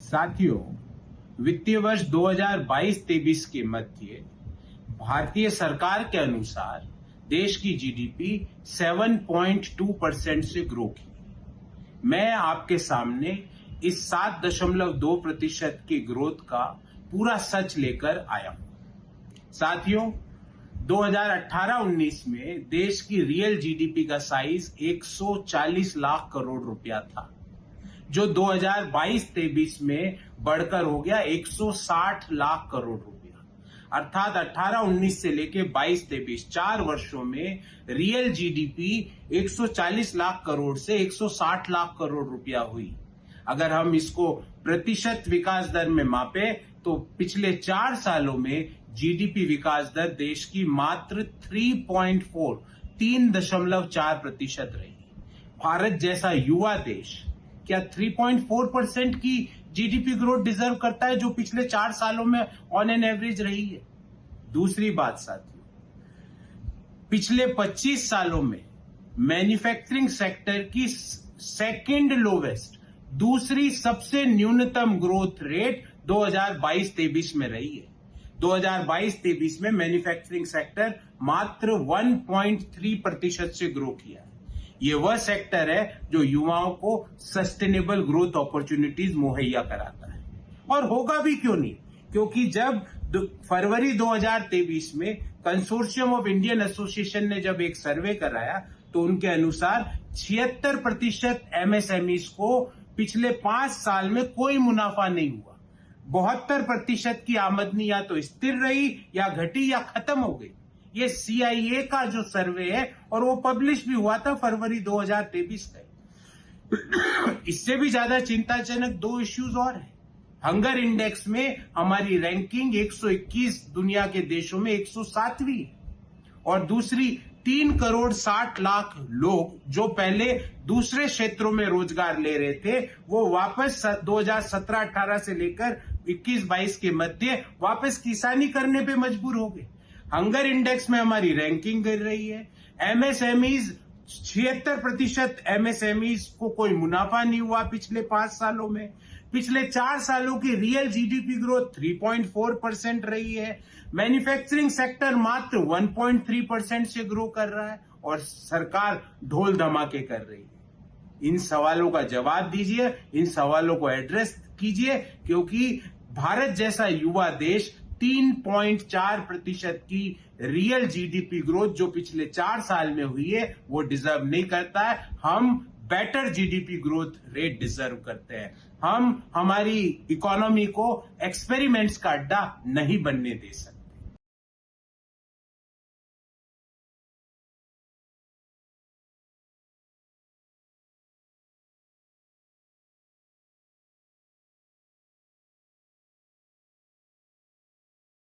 साथियों, वित्तीय वर्ष 2022-23 के मध्य भारतीय सरकार के अनुसार देश की जीडीपी 7.2% से ग्रो की। मैं आपके सामने इस 7.2% की ग्रोथ का पूरा सच लेकर आया हूं। साथियों, 2018-19 में देश की रियल जीडीपी का साइज 140 लाख करोड़ रुपया था, जो 2022-23 में बढ़कर हो गया 160 लाख करोड़ रुपया। अर्थात 18-19 से लेके 22-23 4 वर्षों में रियल जीडीपी 140 लाख करोड़ से 160 लाख करोड़ रुपया हुई। अगर हम इसको प्रतिशत विकास दर में मापे तो पिछले 4 सालों में जीडीपी विकास दर देश की मात्र 3.4% रही। भारत जैसा युवा देश क्या 3.4% की जीडीपी ग्रोथ डिजर्व करता है, जो पिछले 4 सालों में ऑन एन एवरेज रही है? दूसरी बात साथियों, पिछले 25 सालों में मैन्युफैक्चरिंग सेक्टर की सेकंड लोवेस्ट, दूसरी सबसे न्यूनतम ग्रोथ रेट 2022-23 में रही है। 2022-23 में मैन्युफैक्चरिंग सेक्टर मात्र 1.3% से ग्रो किया है। ये वह सेक्टर है जो युवाओं को सस्टेनेबल ग्रोथ अपॉर्चुनिटीज मुहैया कराता है, और होगा भी क्यों नहीं, क्योंकि जब फरवरी 2023 में कंसोर्शियम ऑफ इंडियन एसोसिएशन ने जब एक सर्वे कराया तो उनके अनुसार 76% एमएसएमईज को पिछले 5 साल में कोई मुनाफा नहीं हुआ। 72% की आमदनी या तो स्थिर रही या घटी या खत्म हो गई। ये सीआईए का जो सर्वे है, और वो पब्लिश भी हुआ था फरवरी 2023 का। इससे भी ज्यादा चिंताजनक 2 इश्यूज और हैं। हंगर इंडेक्स में हमारी रैंकिंग 121 दुनिया के देशों में 107वीं है, और दूसरी 3.60 करोड़ लोग जो पहले दूसरे क्षेत्रों में रोजगार ले रहे थे, वो वापस 2017-18 से लेकर 21-22 के मध्य वापस किसानी करने पे मजबूर हो गए। हंगर इंडेक्स में हमारी रैंकिंग गिर रही है। एमएसएमईज 76% एमएसएमईज को कोई मुनाफा नहीं हुआ पिछले 5 सालों में। पिछले 4 सालों की रियल जीडीपी ग्रोथ 3.4% रही है। मैन्युफैक्चरिंग सेक्टर मात्र 1.3% से ग्रो कर रहा है, और सरकार ढोल धमाके कर रही है। इन सवालों का जवाब दीजिए, इन सवालों को एड्रेस कीजिए, क्योंकि भारत जैसा युवा देश 3.4% की रियल जीडीपी ग्रोथ जो पिछले 4 साल में हुई है, वो डिजर्व नहीं करता है। हम better GDP growth rate deserve करते हैं। हम हमारी इकोनॉमी को एक्सपेरिमेंट्स का अड्डा नहीं बनने दे सकते।